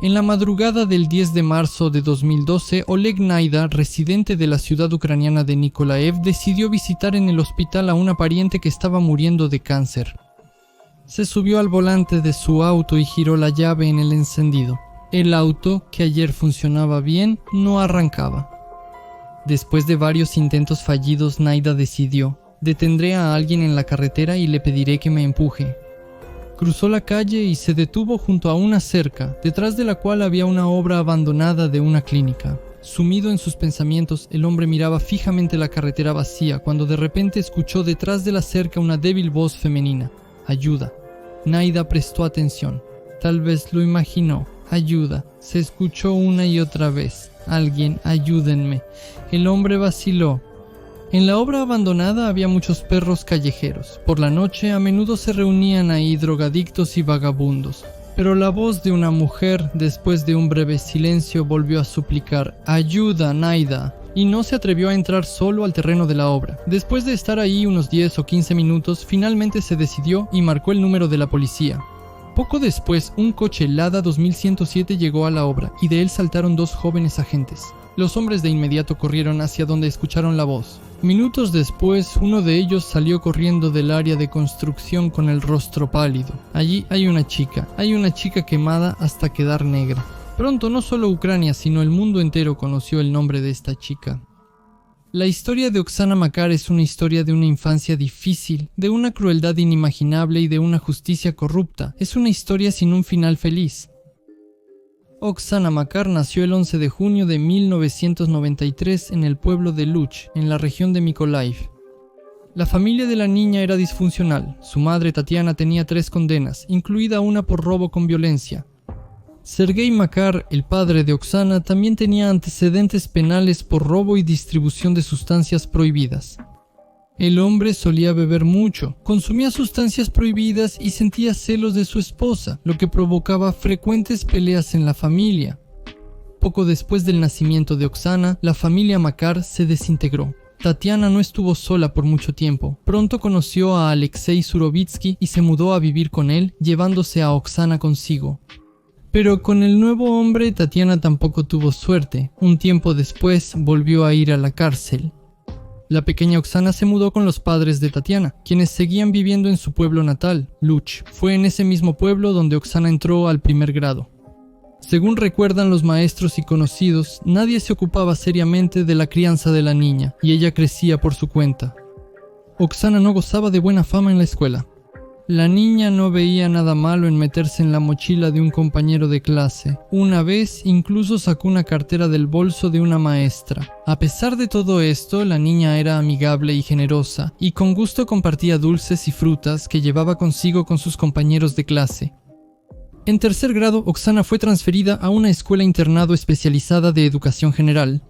En la madrugada del 10 de marzo de 2012, Oleg Naida, residente de la ciudad ucraniana de Nikolaev, decidió visitar en el hospital a una pariente que estaba muriendo de cáncer. Se subió al volante de su auto y giró la llave en el encendido. El auto, que ayer funcionaba bien, no arrancaba. Después de varios intentos fallidos, Naida decidió: detendré a alguien en la carretera y le pediré que me empuje. Cruzó la calle y se detuvo junto a una cerca, detrás de la cual había una obra abandonada de una clínica. Sumido en sus pensamientos, el hombre miraba fijamente la carretera vacía cuando de repente escuchó detrás de la cerca una débil voz femenina: ayuda. Naida prestó atención. Tal vez lo imaginó. Ayuda. Se escuchó una y otra vez. Alguien, ayúdenme. El hombre vaciló. En la obra abandonada había muchos perros callejeros. Por la noche a menudo se reunían ahí drogadictos y vagabundos. Pero la voz de una mujer, después de un breve silencio, volvió a suplicar: ayuda, Naida. Y no se atrevió a entrar solo al terreno de la obra. Después de estar ahí unos 10 o 15 minutos, finalmente se decidió y marcó el número de la policía. Poco después, un coche Lada 2107 llegó a la obra y de él saltaron 2 jóvenes agentes. Los hombres de inmediato corrieron hacia donde escucharon la voz. Minutos después, uno de ellos salió corriendo del área de construcción con el rostro pálido. Allí hay una chica quemada hasta quedar negra. Pronto no solo Ucrania, sino el mundo entero conoció el nombre de esta chica. La historia de Oksana Makar es una historia de una infancia difícil, de una crueldad inimaginable y de una justicia corrupta. Es una historia sin un final feliz. Oksana Makar nació el 11 de junio de 1993 en el pueblo de Luch, en la región de Mykolaiv. La familia de la niña era disfuncional. Su madre Tatiana tenía 3 condenas, incluida una por robo con violencia. Sergei Makar, el padre de Oksana, también tenía antecedentes penales por robo y distribución de sustancias prohibidas. El hombre solía beber mucho, consumía sustancias prohibidas y sentía celos de su esposa, lo que provocaba frecuentes peleas en la familia. Poco después del nacimiento de Oksana, la familia Makar se desintegró. Tatiana no estuvo sola por mucho tiempo. Pronto conoció a Alexei Surovitsky y se mudó a vivir con él, llevándose a Oksana consigo. Pero con el nuevo hombre, Tatiana tampoco tuvo suerte. Un tiempo después, volvió a ir a la cárcel. La pequeña Oksana se mudó con los padres de Tatiana, quienes seguían viviendo en su pueblo natal, Luch. Fue en ese mismo pueblo donde Oksana entró al primer grado. Según recuerdan los maestros y conocidos, nadie se ocupaba seriamente de la crianza de la niña, y ella crecía por su cuenta. Oksana no gozaba de buena fama en la escuela. La niña no veía nada malo en meterse en la mochila de un compañero de clase. Una vez incluso sacó una cartera del bolso de una maestra. A pesar de todo esto, la niña era amigable y generosa, y con gusto compartía dulces y frutas que llevaba consigo con sus compañeros de clase. En tercer grado, Oksana fue transferida a una escuela internado especializada de educación general.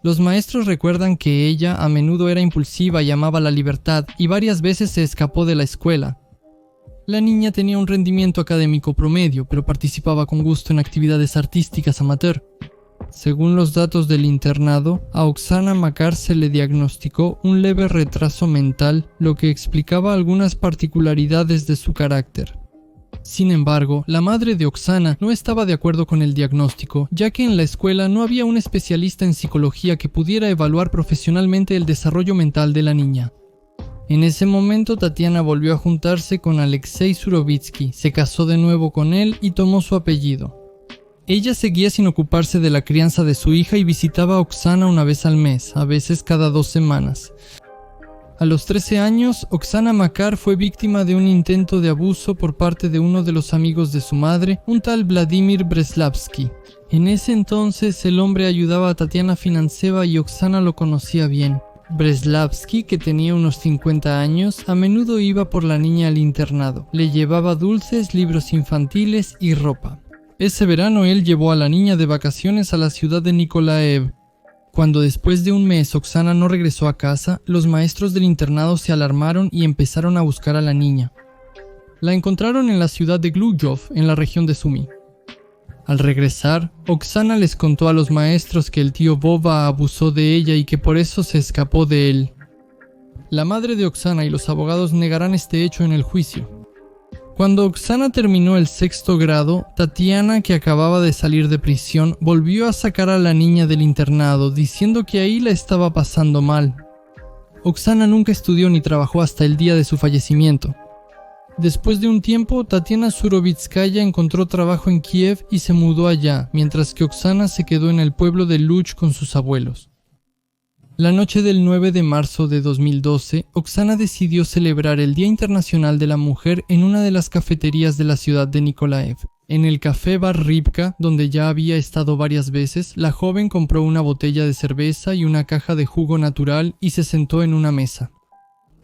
Los maestros recuerdan que ella a menudo era impulsiva y amaba la libertad, y varias veces se escapó de la escuela. La niña tenía un rendimiento académico promedio, pero participaba con gusto en actividades artísticas amateur. Según los datos del internado, a Oksana Makar se le diagnosticó un leve retraso mental, lo que explicaba algunas particularidades de su carácter. Sin embargo, la madre de Oksana no estaba de acuerdo con el diagnóstico, ya que en la escuela no había un especialista en psicología que pudiera evaluar profesionalmente el desarrollo mental de la niña. En ese momento, Tatiana volvió a juntarse con Alexei Surovitsky, se casó de nuevo con él y tomó su apellido. Ella seguía sin ocuparse de la crianza de su hija y visitaba a Oksana una vez al mes, a veces cada 2 semanas. A los 13 años, Oksana Makar fue víctima de un intento de abuso por parte de uno de los amigos de su madre, un tal Vladimir Breslavsky. En ese entonces, el hombre ayudaba a Tatiana Finantseva y Oksana lo conocía bien. Breslavsky, que tenía unos 50 años, a menudo iba por la niña al internado. Le llevaba dulces, libros infantiles y ropa. Ese verano él llevó a la niña de vacaciones a la ciudad de Nikolaev. Cuando después de un mes Oksana no regresó a casa, los maestros del internado se alarmaron y empezaron a buscar a la niña. La encontraron en la ciudad de Glujov, en la región de Sumy. Al regresar, Oksana les contó a los maestros que el tío Vova abusó de ella y que por eso se escapó de él. La madre de Oksana y los abogados negarán este hecho en el juicio. Cuando Oksana terminó el 6º grado, Tatiana, que acababa de salir de prisión, volvió a sacar a la niña del internado, diciendo que ahí la estaba pasando mal. Oksana nunca estudió ni trabajó hasta el día de su fallecimiento. Después de un tiempo, Tatiana Surovitskaya encontró trabajo en Kiev y se mudó allá, mientras que Oksana se quedó en el pueblo de Luch con sus abuelos. La noche del 9 de marzo de 2012, Oksana decidió celebrar el Día Internacional de la Mujer en una de las cafeterías de la ciudad de Nikolaev. En el café Bar Ribka, donde ya había estado varias veces, la joven compró una botella de cerveza y una caja de jugo natural y se sentó en una mesa.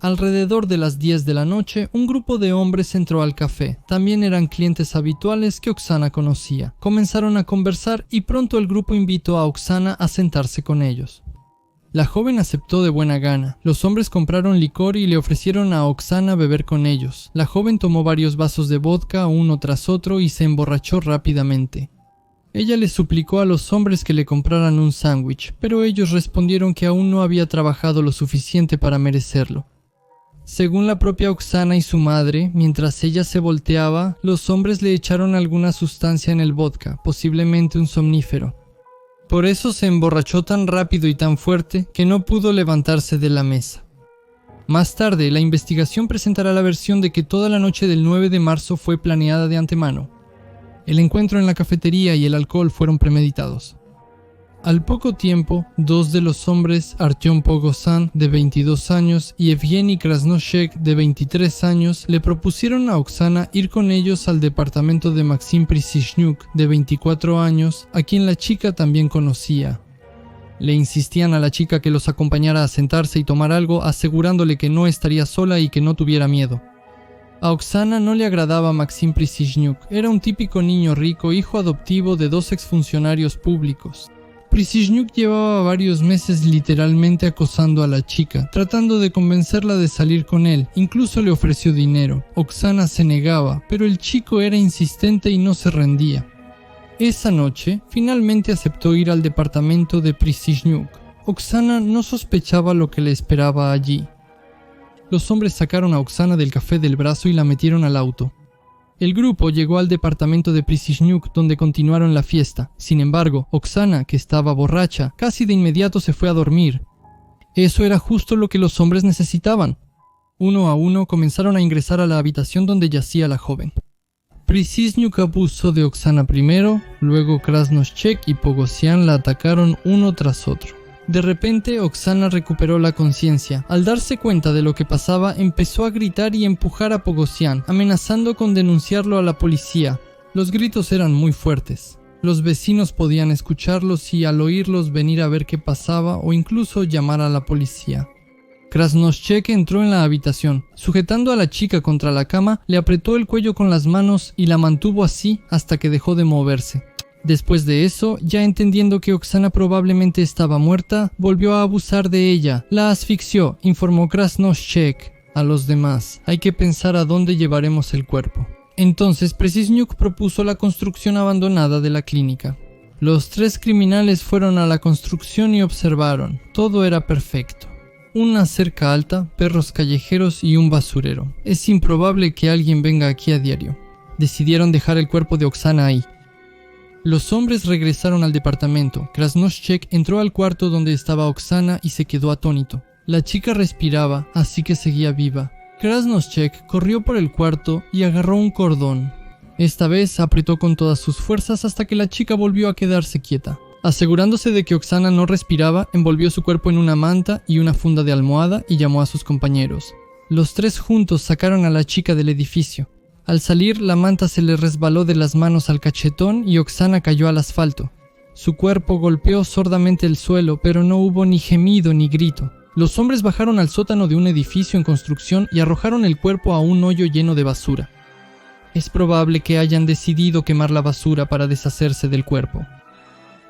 Alrededor de las 10 de la noche, un grupo de hombres entró al café. También eran clientes habituales que Oksana conocía. Comenzaron a conversar y pronto el grupo invitó a Oksana a sentarse con ellos. La joven aceptó de buena gana. Los hombres compraron licor y le ofrecieron a Oksana beber con ellos. La joven tomó varios vasos de vodka uno tras otro y se emborrachó rápidamente. Ella les suplicó a los hombres que le compraran un sándwich, pero ellos respondieron que aún no había trabajado lo suficiente para merecerlo. Según la propia Oksana y su madre, mientras ella se volteaba, los hombres le echaron alguna sustancia en el vodka, posiblemente un somnífero. Por eso se emborrachó tan rápido y tan fuerte que no pudo levantarse de la mesa. Más tarde, la investigación presentará la versión de que toda la noche del 9 de marzo fue planeada de antemano. El encuentro en la cafetería y el alcohol fueron premeditados. Al poco tiempo, dos de los hombres, Artyom Pogosyan, de 22 años, y Evgeny Krasnoshek, de 23 años, le propusieron a Oksana ir con ellos al departamento de Maxim Prisishnyuk, de 24 años, a quien la chica también conocía. Le insistían a la chica que los acompañara a sentarse y tomar algo, asegurándole que no estaría sola y que no tuviera miedo. A Oksana no le agradaba Maxim Prisishnyuk, era un típico niño rico, hijo adoptivo de dos exfuncionarios públicos. Prisishnyuk llevaba varios meses literalmente acosando a la chica, tratando de convencerla de salir con él, incluso le ofreció dinero. Oksana se negaba, pero el chico era insistente y no se rendía. Esa noche, finalmente aceptó ir al departamento de Prisishnyuk. Oksana no sospechaba lo que le esperaba allí. Los hombres sacaron a Oksana del café del brazo y la metieron al auto. El grupo llegó al departamento de Prisishnyuk, donde continuaron la fiesta. Sin embargo, Oksana, que estaba borracha, casi de inmediato se fue a dormir. Eso era justo lo que los hombres necesitaban. Uno a uno comenzaron a ingresar a la habitación donde yacía la joven. Prisishnyuk abusó de Oksana primero, luego Krasnoshek y Pogosyan la atacaron uno tras otro. De repente, Oksana recuperó la conciencia. Al darse cuenta de lo que pasaba, empezó a gritar y empujar a Pogosyan, amenazando con denunciarlo a la policía. Los gritos eran muy fuertes. Los vecinos podían escucharlos y al oírlos venir a ver qué pasaba o incluso llamar a la policía. Krasnoshek entró en la habitación. Sujetando a la chica contra la cama, le apretó el cuello con las manos y la mantuvo así hasta que dejó de moverse. Después de eso, ya entendiendo que Oksana probablemente estaba muerta, volvió a abusar de ella. La asfixió, informó Krasnoshek a los demás. Hay que pensar a dónde llevaremos el cuerpo. Entonces, Prisishnyuk propuso la construcción abandonada de la clínica. Los tres criminales fueron a la construcción y observaron. Todo era perfecto. Una cerca alta, perros callejeros y un basurero. Es improbable que alguien venga aquí a diario. Decidieron dejar el cuerpo de Oksana ahí. Los hombres regresaron al departamento. Krasnoshek entró al cuarto donde estaba Oksana y se quedó atónito. La chica respiraba, así que seguía viva. Krasnoshek corrió por el cuarto y agarró un cordón. Esta vez apretó con todas sus fuerzas hasta que la chica volvió a quedarse quieta. Asegurándose de que Oksana no respiraba, envolvió su cuerpo en una manta y una funda de almohada y llamó a sus compañeros. Los tres juntos sacaron a la chica del edificio. Al salir, la manta se le resbaló de las manos al cachetón y Oksana cayó al asfalto. Su cuerpo golpeó sordamente el suelo, pero no hubo ni gemido ni grito. Los hombres bajaron al sótano de un edificio en construcción y arrojaron el cuerpo a un hoyo lleno de basura. Es probable que hayan decidido quemar la basura para deshacerse del cuerpo.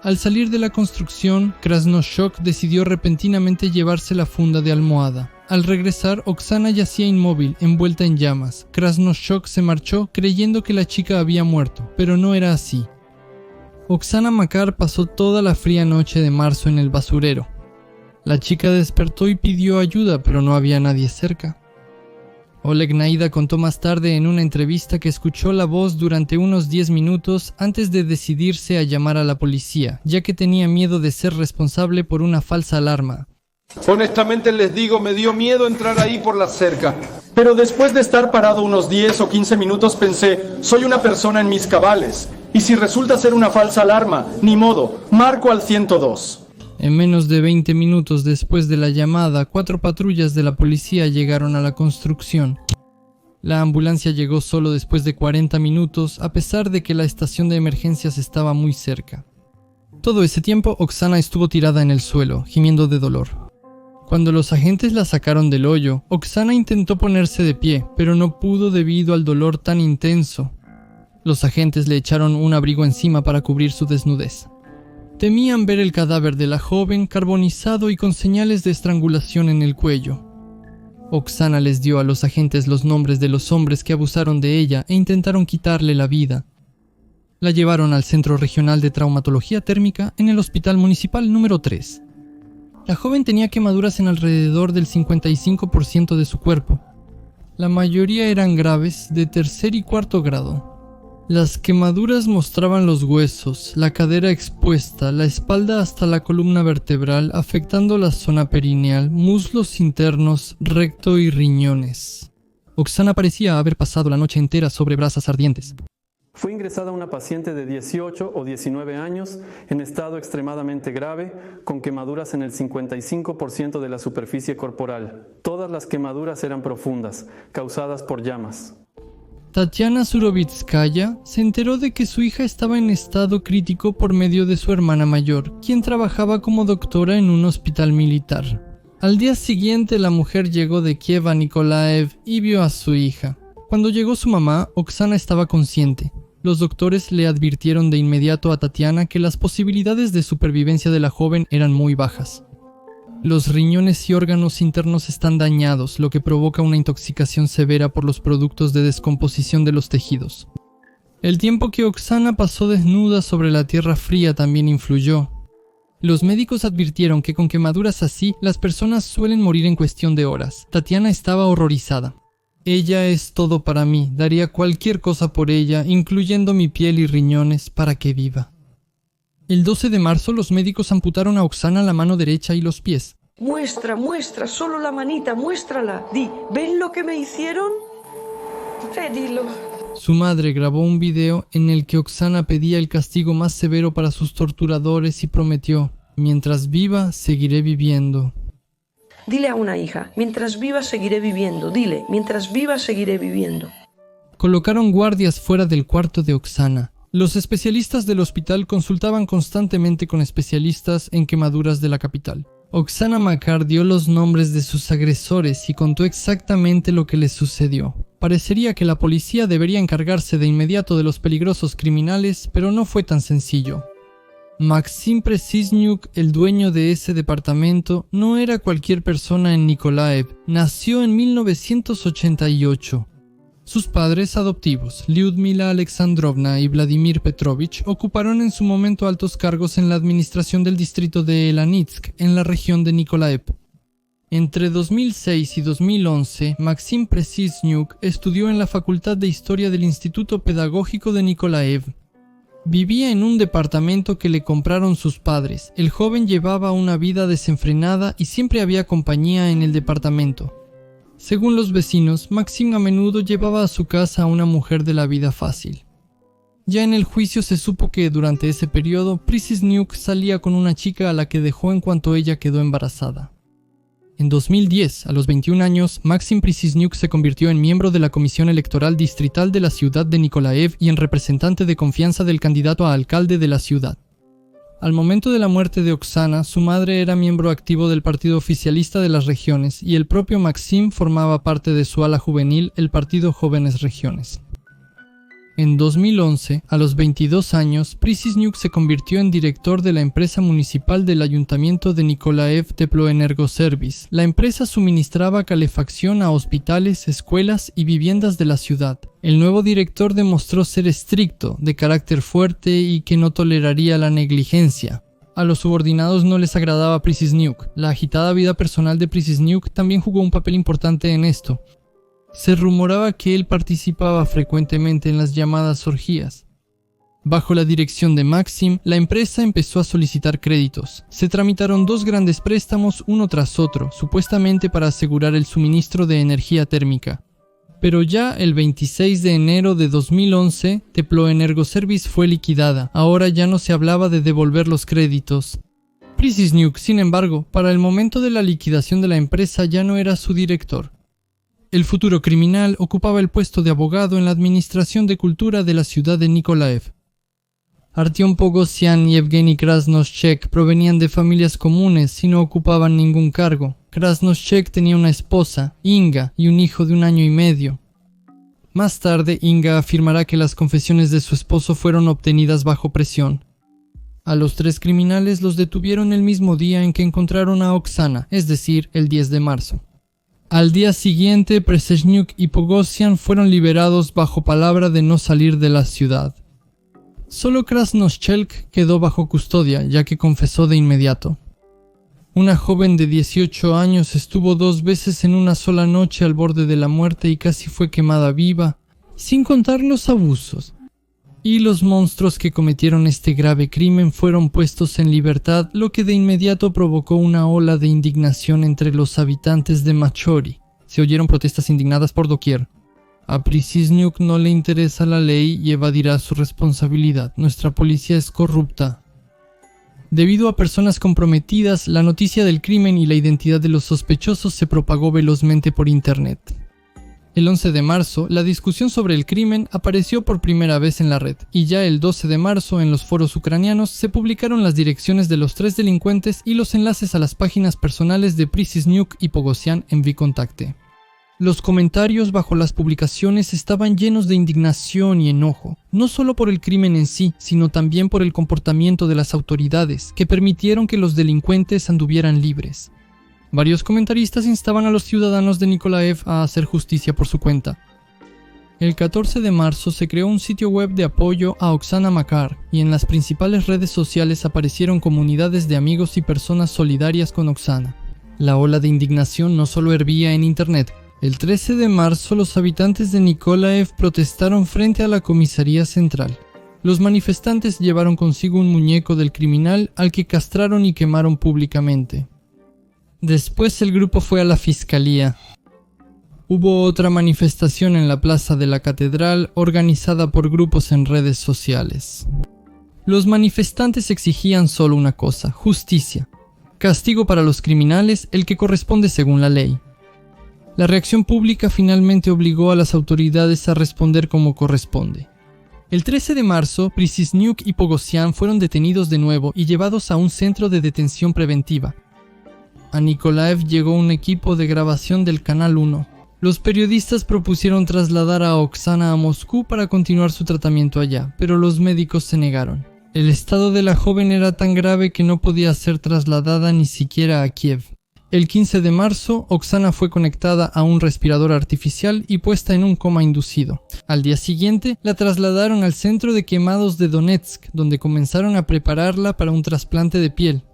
Al salir de la construcción, Krasnoshek decidió repentinamente llevarse la funda de almohada. Al regresar, Oksana yacía inmóvil, envuelta en llamas. Krasnoshek se marchó creyendo que la chica había muerto, pero no era así. Oksana Makar pasó toda la fría noche de marzo en el basurero. La chica despertó y pidió ayuda, pero no había nadie cerca. Oleg Naida contó más tarde en una entrevista que escuchó la voz durante unos 10 minutos antes de decidirse a llamar a la policía, ya que tenía miedo de ser responsable por una falsa alarma. Honestamente les digo, me dio miedo entrar ahí por la cerca. Pero después de estar parado unos 10 o 15 minutos pensé, soy una persona en mis cabales. Y si resulta ser una falsa alarma, ni modo, marco al 102. En menos de 20 minutos después de la llamada, 4 patrullas de la policía llegaron a la construcción. La ambulancia llegó solo después de 40 minutos, a pesar de que la estación de emergencias estaba muy cerca. Todo ese tiempo, Oksana estuvo tirada en el suelo, gimiendo de dolor. Cuando los agentes la sacaron del hoyo, Oksana intentó ponerse de pie, pero no pudo debido al dolor tan intenso. Los agentes le echaron un abrigo encima para cubrir su desnudez. Temían ver el cadáver de la joven carbonizado y con señales de estrangulación en el cuello. Oksana les dio a los agentes los nombres de los hombres que abusaron de ella e intentaron quitarle la vida. La llevaron al Centro Regional de Traumatología Térmica en el Hospital Municipal número 3. La joven tenía quemaduras en alrededor del 55% de su cuerpo. La mayoría eran graves, de tercer y cuarto grado. Las quemaduras mostraban los huesos, la cadera expuesta, la espalda hasta la columna vertebral, afectando la zona perineal, muslos internos, recto y riñones. Oksana parecía haber pasado la noche entera sobre brasas ardientes. Fue ingresada una paciente de 18 o 19 años en estado extremadamente grave, con quemaduras en el 55% de la superficie corporal. Todas las quemaduras eran profundas, causadas por llamas. Tatiana Surovitskaya se enteró de que su hija estaba en estado crítico por medio de su hermana mayor, quien trabajaba como doctora en un hospital militar. Al día siguiente, la mujer llegó de Kiev a Nikolaev y vio a su hija. Cuando llegó su mamá, Oksana estaba consciente. Los doctores le advirtieron de inmediato a Tatiana que las posibilidades de supervivencia de la joven eran muy bajas. Los riñones y órganos internos están dañados, lo que provoca una intoxicación severa por los productos de descomposición de los tejidos. El tiempo que Oksana pasó desnuda sobre la tierra fría también influyó. Los médicos advirtieron que con quemaduras así, las personas suelen morir en cuestión de horas. Tatiana estaba horrorizada. Ella es todo para mí, daría cualquier cosa por ella, incluyendo mi piel y riñones, para que viva. El 12 de marzo los médicos amputaron a Oksana la mano derecha y los pies. Muestra, solo la manita, muéstrala. Di, ¿ven lo que me hicieron? Dilo. Su madre grabó un video en el que Oksana pedía el castigo más severo para sus torturadores y prometió: mientras viva, seguiré viviendo. Dile a una hija, mientras viva seguiré viviendo. Dile, mientras viva seguiré viviendo. Colocaron guardias fuera del cuarto de Oksana. Los especialistas del hospital consultaban constantemente con especialistas en quemaduras de la capital. Oksana Makar dio los nombres de sus agresores y contó exactamente lo que les sucedió. Parecería que la policía debería encargarse de inmediato de los peligrosos criminales, pero no fue tan sencillo. Maxim Presizyuk, el dueño de ese departamento, no era cualquier persona en Nikolaev. Nació en 1988. Sus padres adoptivos, Lyudmila Alexandrovna y Vladimir Petrovich, ocuparon en su momento altos cargos en la administración del distrito de Elanitsk, en la región de Nikolaev. Entre 2006 y 2011, Maxim Presizyuk estudió en la Facultad de Historia del Instituto Pedagógico de Nikolaev. Vivía en un departamento que le compraron sus padres. El joven llevaba una vida desenfrenada y siempre había compañía en el departamento. Según los vecinos, Maxim a menudo llevaba a su casa a una mujer de la vida fácil. Ya en el juicio se supo que durante ese periodo, Presizyuk salía con una chica a la que dejó en cuanto ella quedó embarazada. En 2010, a los 21 años, Maxim Presizyuk se convirtió en miembro de la Comisión Electoral Distrital de la ciudad de Nikolaev y en representante de confianza del candidato a alcalde de la ciudad. Al momento de la muerte de Oksana, su madre era miembro activo del Partido Oficialista de las Regiones y el propio Maxim formaba parte de su ala juvenil, el Partido Jóvenes Regiones. En 2011, a los 22 años, Presizyuk se convirtió en director de la empresa municipal del ayuntamiento de Nikolaev Teploenergoservice. La empresa suministraba calefacción a hospitales, escuelas y viviendas de la ciudad. El nuevo director demostró ser estricto, de carácter fuerte y que no toleraría la negligencia. A los subordinados no les agradaba Presizyuk. La agitada vida personal de Presizyuk también jugó un papel importante en esto. Se rumoraba que él participaba frecuentemente en las llamadas orgías. Bajo la dirección de Maxim, la empresa empezó a solicitar créditos. Se tramitaron 2 grandes préstamos uno tras otro, supuestamente para asegurar el suministro de energía térmica. Pero ya el 26 de enero de 2011, Teplo Energoservice fue liquidada. Ahora ya no se hablaba de devolver los créditos. Prysisniuk, sin embargo, para el momento de la liquidación de la empresa ya no era su director. El futuro criminal ocupaba el puesto de abogado en la Administración de Cultura de la ciudad de Nikolaev. Artyom Pogosyan y Evgeny Krasnoshchek provenían de familias comunes y no ocupaban ningún cargo. Krasnoshchek tenía una esposa, Inga, y un hijo de 1 año y medio. Más tarde, Inga afirmará que las confesiones de su esposo fueron obtenidas bajo presión. A los 3 criminales los detuvieron el mismo día en que encontraron a Oksana, es decir, el 10 de marzo. Al día siguiente, Prysisniuk y Pogosyan fueron liberados bajo palabra de no salir de la ciudad. Solo Krasnoshchek quedó bajo custodia, ya que confesó de inmediato. Una joven de 18 años estuvo 2 veces en una sola noche al borde de la muerte y casi fue quemada viva, sin contar los abusos. Y los monstruos que cometieron este grave crimen fueron puestos en libertad, lo que de inmediato provocó una ola de indignación entre los habitantes de Machori. Se oyeron protestas indignadas por doquier. A Prysisniuk no le interesa la ley y evadirá su responsabilidad. Nuestra policía es corrupta. Debido a personas comprometidas, la noticia del crimen y la identidad de los sospechosos se propagó velozmente por internet. El 11 de marzo, la discusión sobre el crimen apareció por primera vez en la red, y ya el 12 de marzo en los foros ucranianos se publicaron las direcciones de los 3 delincuentes y los enlaces a las páginas personales de Prysisniuk y Pogosyan en VKontakte. Los comentarios bajo las publicaciones estaban llenos de indignación y enojo, no solo por el crimen en sí, sino también por el comportamiento de las autoridades, que permitieron que los delincuentes anduvieran libres. Varios comentaristas instaban a los ciudadanos de Nikolaev a hacer justicia por su cuenta. El 14 de marzo se creó un sitio web de apoyo a Oksana Makar, y en las principales redes sociales aparecieron comunidades de amigos y personas solidarias con Oksana. La ola de indignación no solo hervía en internet. El 13 de marzo los habitantes de Nikolaev protestaron frente a la comisaría central. Los manifestantes llevaron consigo un muñeco del criminal al que castraron y quemaron públicamente. Después el grupo fue a la fiscalía. Hubo otra manifestación en la plaza de la catedral organizada por grupos en redes sociales. Los manifestantes exigían solo una cosa: justicia. Castigo para los criminales, el que corresponde según la ley. La reacción pública finalmente obligó a las autoridades a responder como corresponde. El 13 de marzo, Prysisniuk y Pogosyan fueron detenidos de nuevo y llevados a un centro de detención preventiva. A Nikolaev llegó un equipo de grabación del Canal 1. Los periodistas propusieron trasladar a Oksana a Moscú para continuar su tratamiento allá, pero los médicos se negaron. El estado de la joven era tan grave que no podía ser trasladada ni siquiera a Kiev. El 15 de marzo, Oksana fue conectada a un respirador artificial y puesta en un coma inducido. Al día siguiente, la trasladaron al centro de quemados de Donetsk, donde comenzaron a prepararla para un trasplante de piel.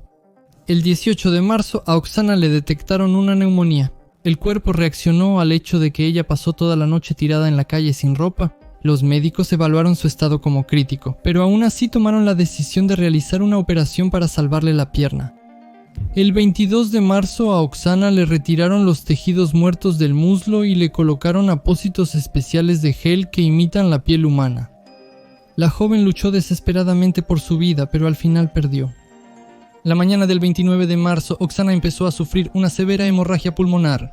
El 18 de marzo, a Oksana le detectaron una neumonía. El cuerpo reaccionó al hecho de que ella pasó toda la noche tirada en la calle sin ropa. Los médicos evaluaron su estado como crítico, pero aún así tomaron la decisión de realizar una operación para salvarle la pierna. El 22 de marzo a Oksana le retiraron los tejidos muertos del muslo y le colocaron apósitos especiales de gel que imitan la piel humana. La joven luchó desesperadamente por su vida, pero al final perdió. La mañana del 29 de marzo, Oksana empezó a sufrir una severa hemorragia pulmonar.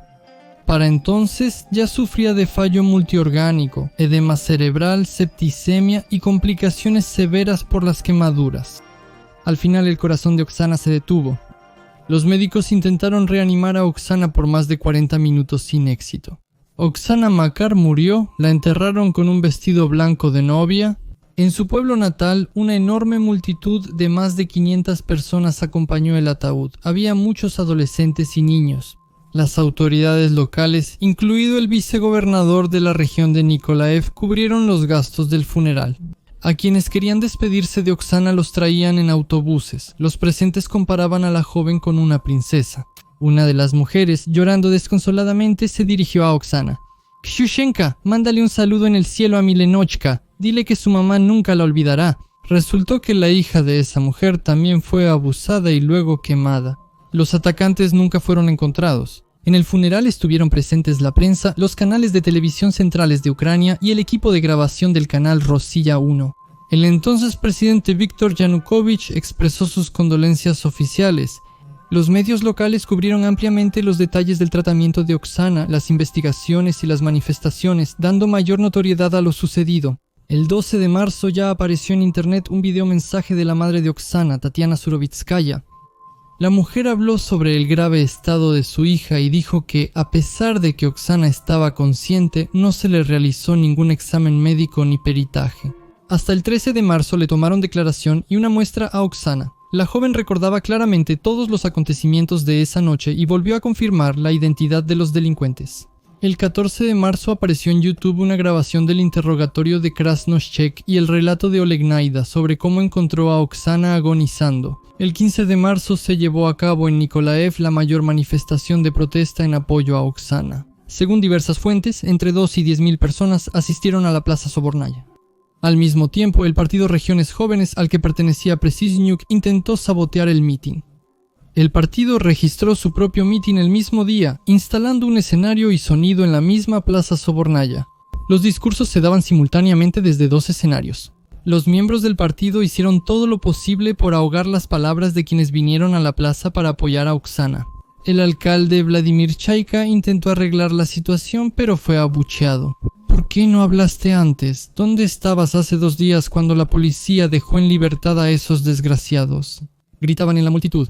Para entonces ya sufría de fallo multiorgánico, edema cerebral, septicemia y complicaciones severas por las quemaduras. Al final el corazón de Oksana se detuvo. Los médicos intentaron reanimar a Oksana por más de 40 minutos sin éxito. Oksana Makar murió, la enterraron con un vestido blanco de novia. En su pueblo natal, una enorme multitud de más de 500 personas acompañó el ataúd. Había muchos adolescentes y niños. Las autoridades locales, incluido el vicegobernador de la región de Nikolaev, cubrieron los gastos del funeral. A quienes querían despedirse de Oksana los traían en autobuses. Los presentes comparaban a la joven con una princesa. Una de las mujeres, llorando desconsoladamente, se dirigió a Oksana. Kshushchenka, mándale un saludo en el cielo a Milenochka. Dile que su mamá nunca la olvidará. Resultó que la hija de esa mujer también fue abusada y luego quemada. Los atacantes nunca fueron encontrados. En el funeral estuvieron presentes la prensa, los canales de televisión centrales de Ucrania y el equipo de grabación del canal Rossiya 1. El entonces presidente Viktor Yanukovych expresó sus condolencias oficiales. Los medios locales cubrieron ampliamente los detalles del tratamiento de Oksana, las investigaciones y las manifestaciones, dando mayor notoriedad a lo sucedido. El 12 de marzo ya apareció en internet un videomensaje de la madre de Oksana, Tatiana Surovitskaya. La mujer habló sobre el grave estado de su hija y dijo que, a pesar de que Oksana estaba consciente, no se le realizó ningún examen médico ni peritaje. Hasta el 13 de marzo le tomaron declaración y una muestra a Oksana. La joven recordaba claramente todos los acontecimientos de esa noche y volvió a confirmar la identidad de los delincuentes. El 14 de marzo apareció en YouTube una grabación del interrogatorio de Krasnoshchek y el relato de Oleg Naida sobre cómo encontró a Oksana agonizando. El 15 de marzo se llevó a cabo en Nikolaev la mayor manifestación de protesta en apoyo a Oksana. Según diversas fuentes, entre 2 y 10.000 personas asistieron a la Plaza Sobornaya. Al mismo tiempo, el partido Regiones Jóvenes al que pertenecía Preciznuk intentó sabotear el mitin. El partido registró su propio mitin el mismo día, instalando un escenario y sonido en la misma Plaza Sobornaya. Los discursos se daban simultáneamente desde 2 escenarios. Los miembros del partido hicieron todo lo posible por ahogar las palabras de quienes vinieron a la plaza para apoyar a Oksana. El alcalde Vladimir Chaika intentó arreglar la situación, pero fue abucheado. ¿Por qué no hablaste antes? ¿Dónde estabas hace 2 días cuando la policía dejó en libertad a esos desgraciados?, gritaban en la multitud.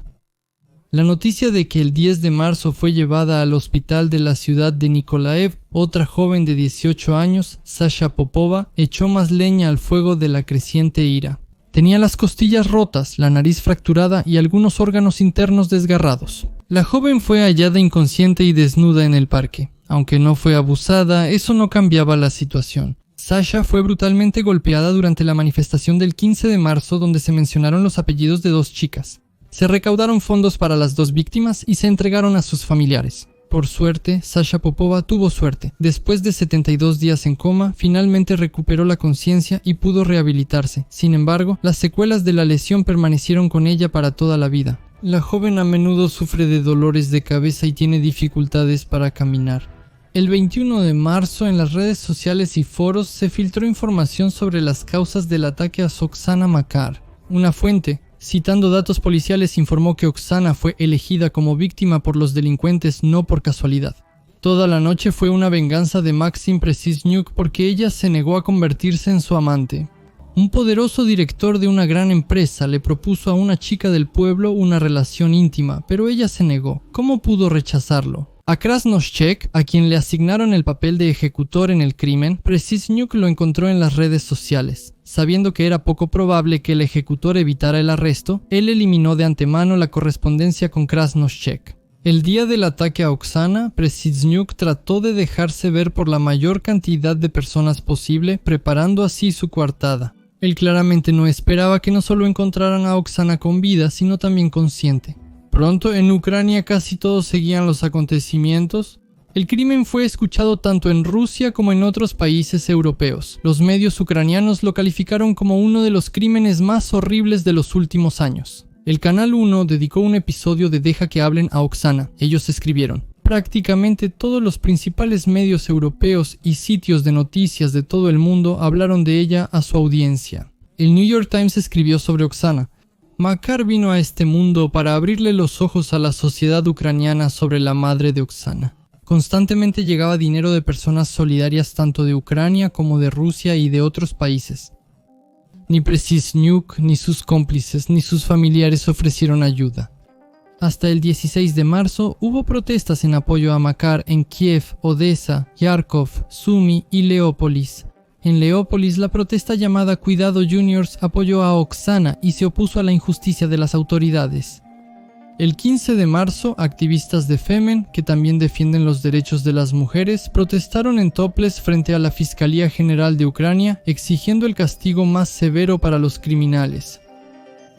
La noticia de que el 10 de marzo fue llevada al hospital de la ciudad de Nikolaev, otra joven de 18 años, Sasha Popova, echó más leña al fuego de la creciente ira. Tenía las costillas rotas, la nariz fracturada y algunos órganos internos desgarrados. La joven fue hallada inconsciente y desnuda en el parque. Aunque no fue abusada, eso no cambiaba la situación. Sasha fue brutalmente golpeada durante la manifestación del 15 de marzo donde se mencionaron los apellidos de 2 chicas. Se recaudaron fondos para las 2 víctimas y se entregaron a sus familiares. Por suerte, Sasha Popova tuvo suerte. Después de 72 días en coma, finalmente recuperó la conciencia y pudo rehabilitarse. Sin embargo, las secuelas de la lesión permanecieron con ella para toda la vida. La joven a menudo sufre de dolores de cabeza y tiene dificultades para caminar. El 21 de marzo, en las redes sociales y foros, se filtró información sobre las causas del ataque a Oksana Makar. Una fuente, citando datos policiales, informó que Oksana fue elegida como víctima por los delincuentes no por casualidad. Toda la noche fue una venganza de Maxim Preciznuk porque ella se negó a convertirse en su amante. Un poderoso director de una gran empresa le propuso a una chica del pueblo una relación íntima, pero ella se negó. ¿Cómo pudo rechazarlo? A Krasnoshchek, a quien le asignaron el papel de ejecutor en el crimen, Preciznuk lo encontró en las redes sociales. Sabiendo que era poco probable que el ejecutor evitara el arresto, él eliminó de antemano la correspondencia con Krasnoshchek. El día del ataque a Oksana, Preciznuk trató de dejarse ver por la mayor cantidad de personas posible, preparando así su coartada. Él claramente no esperaba que no solo encontraran a Oksana con vida, sino también consciente. Pronto en Ucrania casi todos seguían los acontecimientos. El crimen fue escuchado tanto en Rusia como en otros países europeos. Los medios ucranianos lo calificaron como uno de los crímenes más horribles de los últimos años. El Canal 1 dedicó un episodio de Deja que hablen a Oksana. Ellos escribieron: prácticamente todos los principales medios europeos y sitios de noticias de todo el mundo hablaron de ella a su audiencia. El New York Times escribió sobre Oksana: Makar vino a este mundo para abrirle los ojos a la sociedad ucraniana sobre la madre de Oksana. Constantemente llegaba dinero de personas solidarias tanto de Ucrania como de Rusia y de otros países. Ni Preciznuk, ni sus cómplices, ni sus familiares ofrecieron ayuda. Hasta el 16 de marzo hubo protestas en apoyo a Makar en Kiev, Odessa, Kharkov, Sumy y Leópolis. En Leópolis, la protesta llamada Cuidado Juniors apoyó a Oksana y se opuso a la injusticia de las autoridades. El 15 de marzo, activistas de Femen, que también defienden los derechos de las mujeres, protestaron en Toples frente a la Fiscalía General de Ucrania, exigiendo el castigo más severo para los criminales.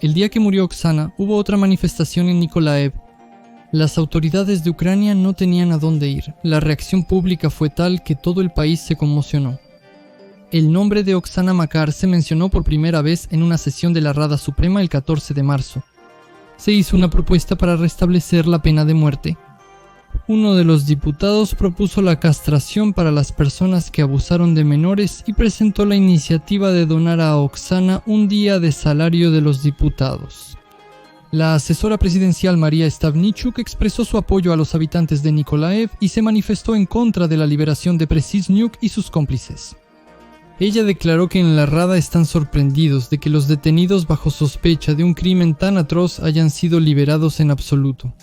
El día que murió Oksana, hubo otra manifestación en Nikolaev. Las autoridades de Ucrania no tenían a dónde ir. La reacción pública fue tal que todo el país se conmocionó. El nombre de Oksana Makar se mencionó por primera vez en una sesión de la Rada Suprema el 14 de marzo. Se hizo una propuesta para restablecer la pena de muerte. Uno de los diputados propuso la castración para las personas que abusaron de menores y presentó la iniciativa de donar a Oksana un día de salario de los diputados. La asesora presidencial María Stavnichuk expresó su apoyo a los habitantes de Nikolaev y se manifestó en contra de la liberación de Preciznuk y sus cómplices. Ella declaró que en la Rada están sorprendidos de que los detenidos bajo sospecha de un crimen tan atroz hayan sido liberados en absoluto.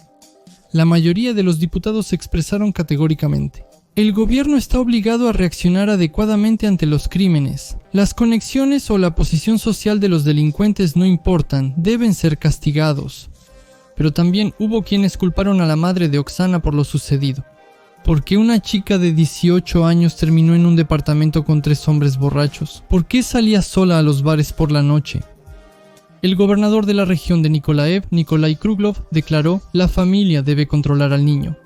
La mayoría de los diputados se expresaron categóricamente: el gobierno está obligado a reaccionar adecuadamente ante los crímenes. Las conexiones o la posición social de los delincuentes no importan, deben ser castigados. Pero también hubo quienes culparon a la madre de Oksana por lo sucedido. ¿Por qué una chica de 18 años terminó en un departamento con 3 hombres borrachos? ¿Por qué salía sola a los bares por la noche? El gobernador de la región de Nikolaev, Nikolai Kruglov, declaró: la familia debe controlar al niño.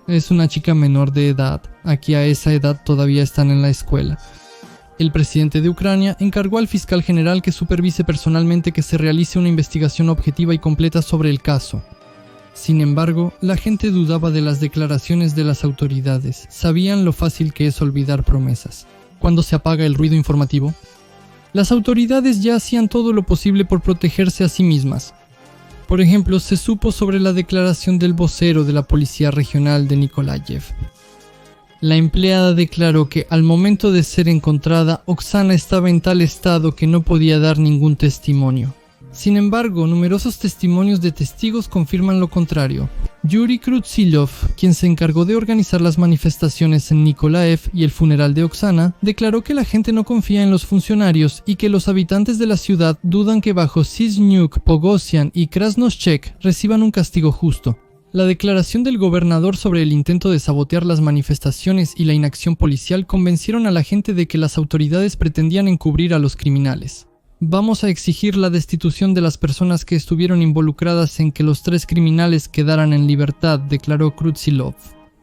Es una chica menor de edad. Aquí a esa edad todavía están en la escuela. El presidente de Ucrania encargó al fiscal general que supervise personalmente que se realice una investigación objetiva y completa sobre el caso. Sin embargo, la gente dudaba de las declaraciones de las autoridades. Sabían lo fácil que es olvidar promesas. ¿Cuándo se apaga el ruido informativo? Las autoridades ya hacían todo lo posible por protegerse a sí mismas. Por ejemplo, se supo sobre la declaración del vocero de la Policía Regional de Nikolaev. La empleada declaró que al momento de ser encontrada, Oksana estaba en tal estado que no podía dar ningún testimonio. Sin embargo, numerosos testimonios de testigos confirman lo contrario. Yuri Krutsilov, quien se encargó de organizar las manifestaciones en Nikolaev y el funeral de Oksana, declaró que la gente no confía en los funcionarios y que los habitantes de la ciudad dudan que bajo Sizhnyuk, Pogosian y Krasnoshchek reciban un castigo justo. La declaración del gobernador sobre el intento de sabotear las manifestaciones y la inacción policial convencieron a la gente de que las autoridades pretendían encubrir a los criminales. Vamos a exigir la destitución de las personas que estuvieron involucradas en que los 3 criminales quedaran en libertad, declaró Krutsilov.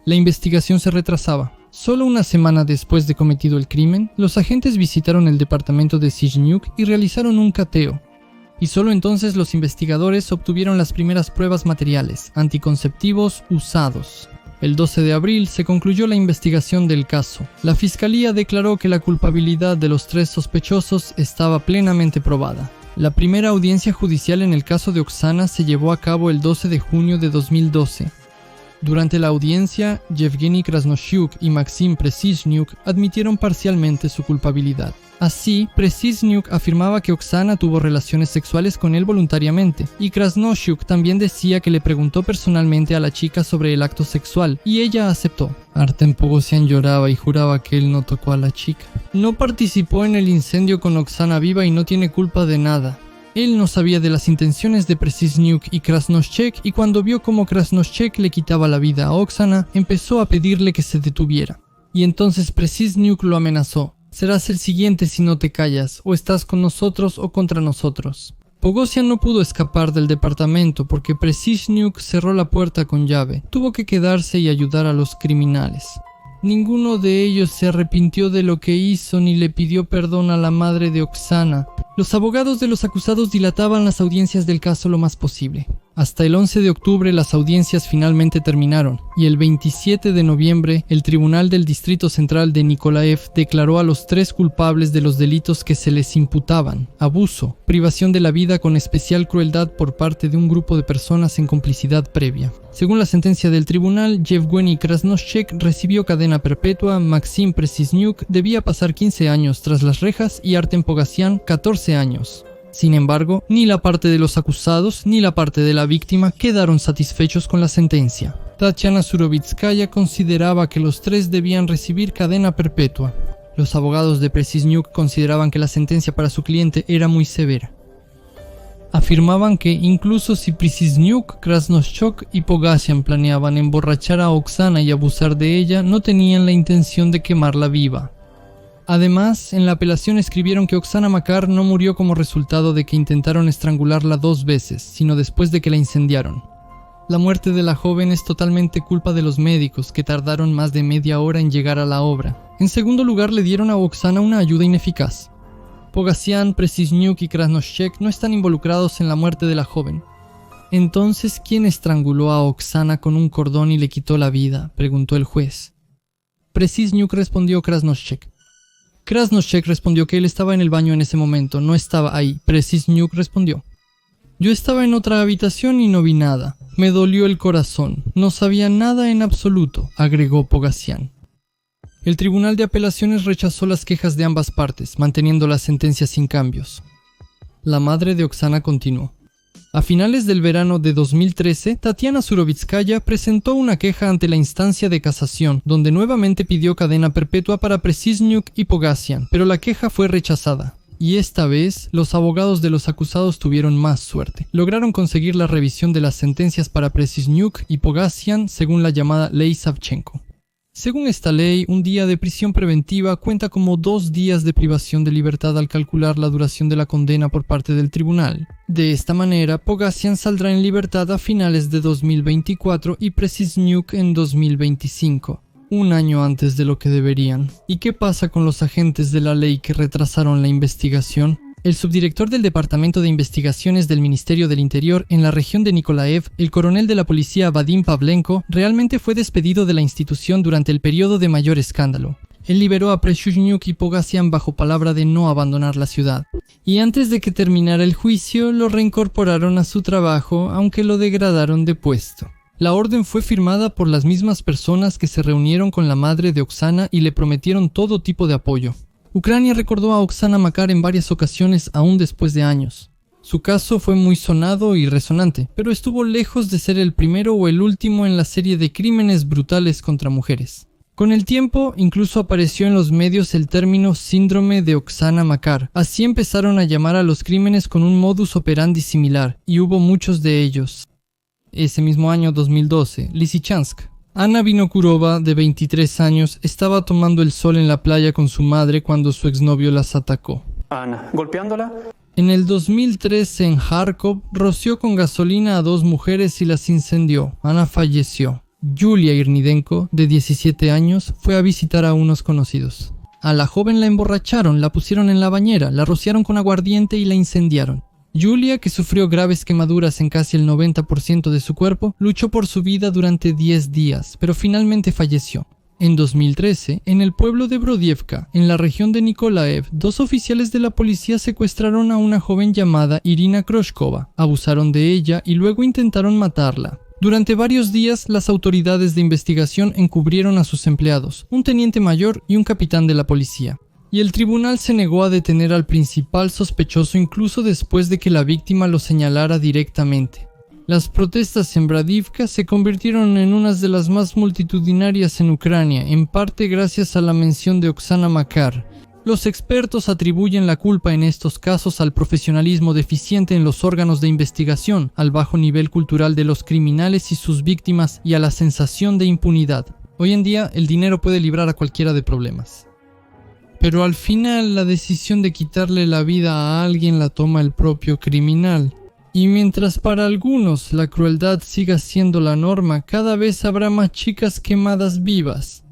La investigación se retrasaba. Solo una semana después de cometido el crimen, los agentes visitaron el departamento de Sizhnyuk y realizaron un cateo. Y solo entonces los investigadores obtuvieron las primeras pruebas materiales, anticonceptivos usados. El 12 de abril se concluyó la investigación del caso. La fiscalía declaró que la culpabilidad de los 3 sospechosos estaba plenamente probada. La primera audiencia judicial en el caso de Oksana se llevó a cabo el 12 de junio de 2012. Durante la audiencia, Yevgeny Krasnoshchuk y Maxim Preciznuk admitieron parcialmente su culpabilidad. Así, Preciznuk afirmaba que Oksana tuvo relaciones sexuales con él voluntariamente, y Krasnoshchuk también decía que le preguntó personalmente a la chica sobre el acto sexual, y ella aceptó. Artem Pogosian lloraba y juraba que él no tocó a la chica. No participó en el incendio con Oksana viva y no tiene culpa de nada. Él no sabía de las intenciones de Preciznuk y Krasnoshchek, y cuando vio cómo Krasnoshchek le quitaba la vida a Oksana, empezó a pedirle que se detuviera. Y entonces Preciznuk lo amenazó: serás el siguiente si no te callas, o estás con nosotros o contra nosotros. Pogosian no pudo escapar del departamento porque Preciznuk cerró la puerta con llave. Tuvo que quedarse y ayudar a los criminales. Ninguno de ellos se arrepintió de lo que hizo ni le pidió perdón a la madre de Oksana. Los abogados de los acusados dilataban las audiencias del caso lo más posible. Hasta el 11 de octubre las audiencias finalmente terminaron, y el 27 de noviembre el Tribunal del Distrito Central de Nikolaev declaró a los 3 culpables de los delitos que se les imputaban: abuso, privación de la vida con especial crueldad por parte de un grupo de personas en complicidad previa. Según la sentencia del tribunal, Yevgeny Krasnoshchek recibió cadena perpetua, Maxim Preciznuk debía pasar 15 años tras las rejas y Artem Pogosian 14 años. Sin embargo, ni la parte de los acusados ni la parte de la víctima quedaron satisfechos con la sentencia. Tatiana Surovitskaya consideraba que los 3 debían recibir cadena perpetua. Los abogados de Preciznuk consideraban que la sentencia para su cliente era muy severa. Afirmaban que incluso si Preciznuk, Krasnoshchok y Pogosian planeaban emborrachar a Oksana y abusar de ella, no tenían la intención de quemarla viva. Además, en la apelación escribieron que Oksana Makar no murió como resultado de que intentaron estrangularla 2 veces, sino después de que la incendiaron. La muerte de la joven es totalmente culpa de los médicos, que tardaron más de media hora en llegar a la obra. En segundo lugar, le dieron a Oksana una ayuda ineficaz. Pogozian, Preciznuk y Krasnoshek no están involucrados en la muerte de la joven. Entonces, ¿quién estranguló a Oksana con un cordón y le quitó la vida?, preguntó el juez. Preciznuk respondió Krasnoshek. Krasnoshek respondió que él estaba en el baño en ese momento, no estaba ahí. Preciznuk respondió: yo estaba en otra habitación y no vi nada. Me dolió el corazón. No sabía nada en absoluto, agregó Pogozian. El Tribunal de Apelaciones rechazó las quejas de ambas partes, manteniendo la sentencia sin cambios. La madre de Oksana continuó. A finales del verano de 2013, Tatiana Surovitskaya presentó una queja ante la instancia de casación, donde nuevamente pidió cadena perpetua para Preciznuk y Pogozian, pero la queja fue rechazada. Y esta vez, los abogados de los acusados tuvieron más suerte. Lograron conseguir la revisión de las sentencias para Preciznuk y Pogozian según la llamada Ley Savchenko. Según esta ley, un día de prisión preventiva cuenta como 2 días de privación de libertad al calcular la duración de la condena por parte del tribunal. De esta manera, Pogozian saldrá en libertad a finales de 2024 y Preciznuk en 2025. Un año antes de lo que deberían. ¿Y qué pasa con los agentes de la ley que retrasaron la investigación? El subdirector del Departamento de Investigaciones del Ministerio del Interior en la región de Nikolaev, el coronel de la policía Vadim Pavlenko, realmente fue despedido de la institución durante el periodo de mayor escándalo. Él liberó a Preciznuk y Pogozian bajo palabra de no abandonar la ciudad. Y antes de que terminara el juicio, lo reincorporaron a su trabajo, aunque lo degradaron de puesto. La orden fue firmada por las mismas personas que se reunieron con la madre de Oksana y le prometieron todo tipo de apoyo. Ucrania recordó a Oksana Makar en varias ocasiones aún después de años. Su caso fue muy sonado y resonante, pero estuvo lejos de ser el primero o el último en la serie de crímenes brutales contra mujeres. Con el tiempo, incluso apareció en los medios el término síndrome de Oksana Makar. Así empezaron a llamar a los crímenes con un modus operandi similar, y hubo muchos de ellos. Ese mismo año 2012, Lysychansk. Anna Vinokurova, de 23 años, estaba tomando el sol en la playa con su madre cuando su exnovio las atacó. Ana, golpeándola. En el 2013, en Kharkov, roció con gasolina a 2 mujeres y las incendió. Ana falleció. Yulia Irnidenko, de 17 años, fue a visitar a unos conocidos. A la joven la emborracharon, la pusieron en la bañera, la rociaron con aguardiente y la incendiaron. Yulia, que sufrió graves quemaduras en casi el 90% de su cuerpo, luchó por su vida durante 10 días, pero finalmente falleció. En 2013, en el pueblo de Brodievka, en la región de Nikolaev, 2 oficiales de la policía secuestraron a una joven llamada Irina Kroshkova, abusaron de ella y luego intentaron matarla. Durante varios días, las autoridades de investigación encubrieron a sus empleados, un teniente mayor y un capitán de la policía. Y el tribunal se negó a detener al principal sospechoso incluso después de que la víctima lo señalara directamente. Las protestas en Bradivka se convirtieron en unas de las más multitudinarias en Ucrania, en parte gracias a la mención de Oksana Makar. Los expertos atribuyen la culpa en estos casos al profesionalismo deficiente en los órganos de investigación, al bajo nivel cultural de los criminales y sus víctimas y a la sensación de impunidad. Hoy en día, el dinero puede librar a cualquiera de problemas. Pero al final la decisión de quitarle la vida a alguien la toma el propio criminal. Y mientras para algunos la crueldad siga siendo la norma, cada vez habrá más chicas quemadas vivas.